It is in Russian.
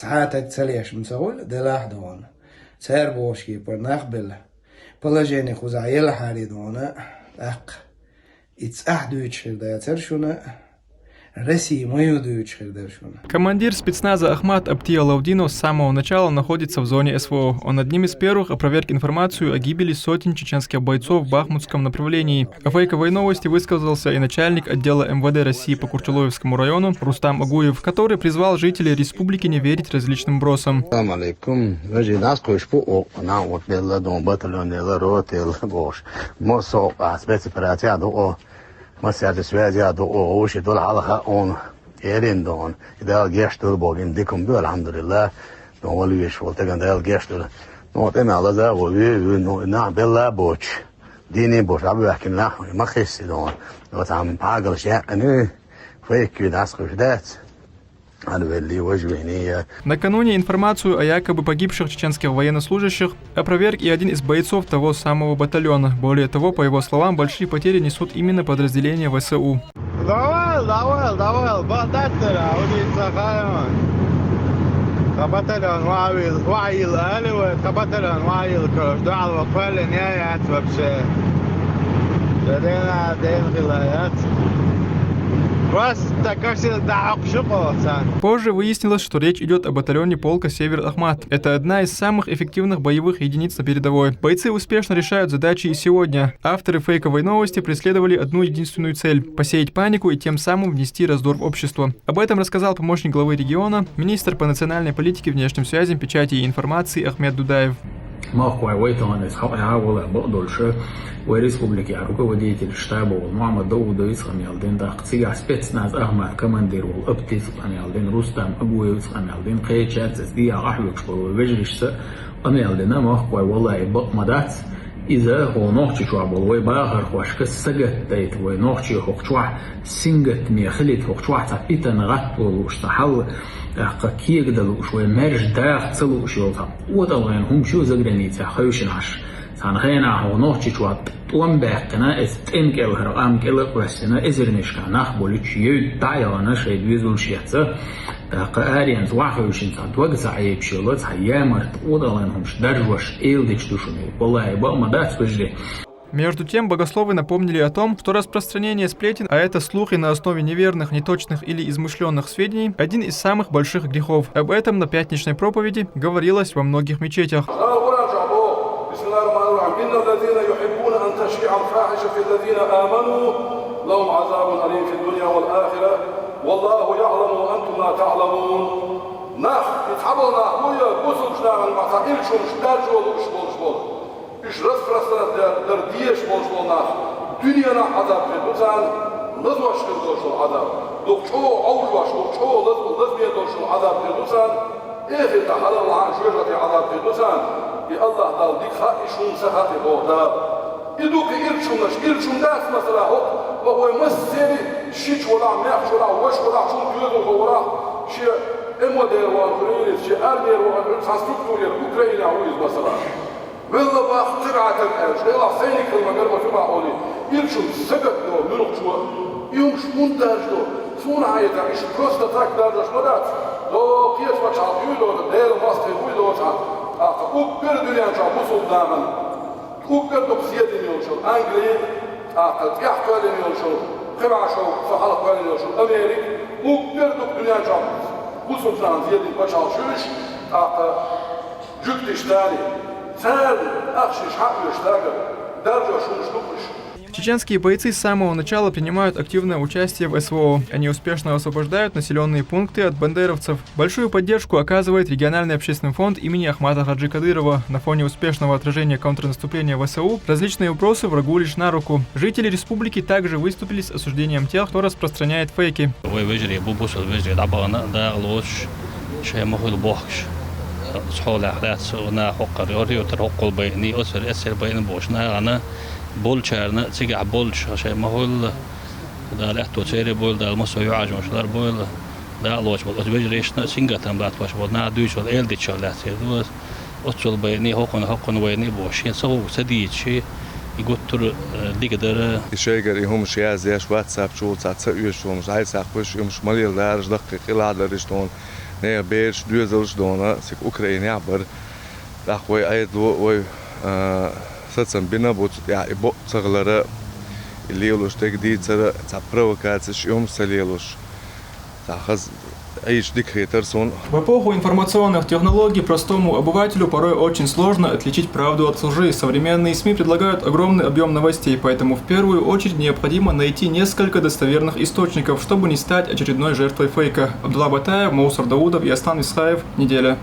ساعتك تسليش مسؤول دلاح دون سير بوشكي برناخبل بلاجيني خزعيل حاري دونا أق إتسأحدوش دا يترشونا Командир спецназа Ахмат Аптия-Лаудино с самого начала находится в зоне СВО. Он одним из первых опроверг информацию о гибели сотен чеченских бойцов в Бахмутском направлении. О фейковой новости высказался и начальник отдела МВД России по Курчулоевскому району Рустам Агуев, который призвал жителей республики не верить различным бросам. مسيرة سويديا دو وش دول على خون إيرين دون إذا الجيش دول بوجين ديكم دول الحمد لله دون وليش ولتجن ده الجيش دول نو تم على ذا وبي نو بالله بوش ديني بوش عبي يحكي لنا ما خيس دون لو تعم بعقل شيء أنا فيك كده أسقف ده Накануне информацию о якобы погибших чеченских военнослужащих опроверг и один из бойцов того самого батальона. Более того, по его словам, большие потери несут именно подразделения ВСУ. Позже выяснилось, что речь идет о батальоне полка «Север Ахмат». Это одна из самых эффективных боевых единиц на передовой. Бойцы успешно решают задачи и сегодня. Авторы фейковой новости преследовали одну единственную цель – посеять панику и тем самым внести раздор в общество. Об этом рассказал помощник главы региона, министр по национальной политике, внешним связям, печати и информации Ахмед Дудаев. وريسبوبليكي عروقة ودية الشتاب والمعمد داود يسخن يالدين دا قصيقع سبيتسناز أحمد كماندير والأبتي يسخن يالدين رستم أبوي يسخن يالدين قيتشات زدية أحلوك شبال وبجرش سا أنا يالدين ماخوي والله يبق مدات إذا هو نوخشي شعب والوي باخر خوشك السجت دايت وي نوخشي خوشوح سنجت ميخليت خوشوح تابيتا نغط وشتحل قكيك دلو شوي مرج داخ تسلو شيوطا ودلغين هم شو زقرانيتا خيوشن عش سانخينا هو نوخشي شوات ومباقنا استنك الهرقام كلا قرسنا إزرنشكا نخبوليش يود دايانا شايد ويزول شيحتا قاريان زواحوشين تدوغ عيب شيلات هيامرت ودلانهم شدرجوش إلديش душами. والله يبقى مدات وجري. Между тем, богословы напомнили о том, что распространение сплетен, а это слухи на основе неверных, неточных или измышленных сведений, один из самых больших грехов. Об этом на пятничной проповеди говорилось во многих мечетях. İş rasprasına derdiyeş bolşuluna dünyana azap edilsen lız başkır dolşul azap dokçoğu avuç baş dokçoğu lız bir dolşul azap edilsen ehirde halallan şöhreti azap edilsen Allah dal dikha işun sehati boğda iduk irçum ders mesela ve o mesele şiç ola meh ola veş ola şun düğün ola şi emodel ve Ukrayna şi armiyer ve infrastrukturiyer Ukrayna uyuz mesela والله باخترعتك ايش يلا سينك المجال وفيما اولي يرشم سجد له منق شو يومش منتج له سون عايز ايش بروست تاك دارش مدات لو كيش ما شاف يلو دير ماستر ويلو شاف اوبر دنيا شاف وصل دامن اوبر دوكسيد يوشو انجلي يحكوا لي يوشو خمع شو فحلق بالي يوشو امريك اوبر دوك دنيا شاف وصل دامن زيد بشاف شوش جبت اشتاري Чеченские бойцы с самого начала принимают активное участие в СВО. Они успешно освобождают населенные пункты от бандеровцев. Большую поддержку оказывает региональный общественный фонд имени Ахмата Хаджи Кадырова. На фоне успешного отражения контрнаступления ВСУ различные вопросы врагу лишь на руку. Жители республики также выступили с осуждением тех, кто распространяет фейки. صحول أحداث ونا حق ريوري وترحق بيني أسر بين بوشنا أنا بول شارنا تيجي بول شيء ما هو ده لا توتيري بول ده المسوي يعاج مش دار بول ده لوش بول أتبجريشنا سينجاتن بعد واش بول نادوش ولا إلدي شغلات هذا أصل بيني حقن ويني بوشين سو سديد شيء يقول تر ديقدر الشيء هم شيء زي واتساب شو تسوي شو مش عايز أخبش مش مليل دارج دقيق إلا على رجلون ne beş düzelş dona sik Ukrayna bar daqoy aydu oy satsan bina bot ya bo цаглара Лелуш так дийцара за провокация шьем салелуш. Захаз айш дикхейтерсон. В эпоху информационных технологий простому обывателю порой очень сложно отличить правду от лжи. Современные СМИ предлагают огромный объем новостей, поэтому в первую очередь необходимо найти несколько достоверных источников, чтобы не стать очередной жертвой фейка. Абдулла Батаев, Моусар Даудов и Астан Исхаев. Неделя.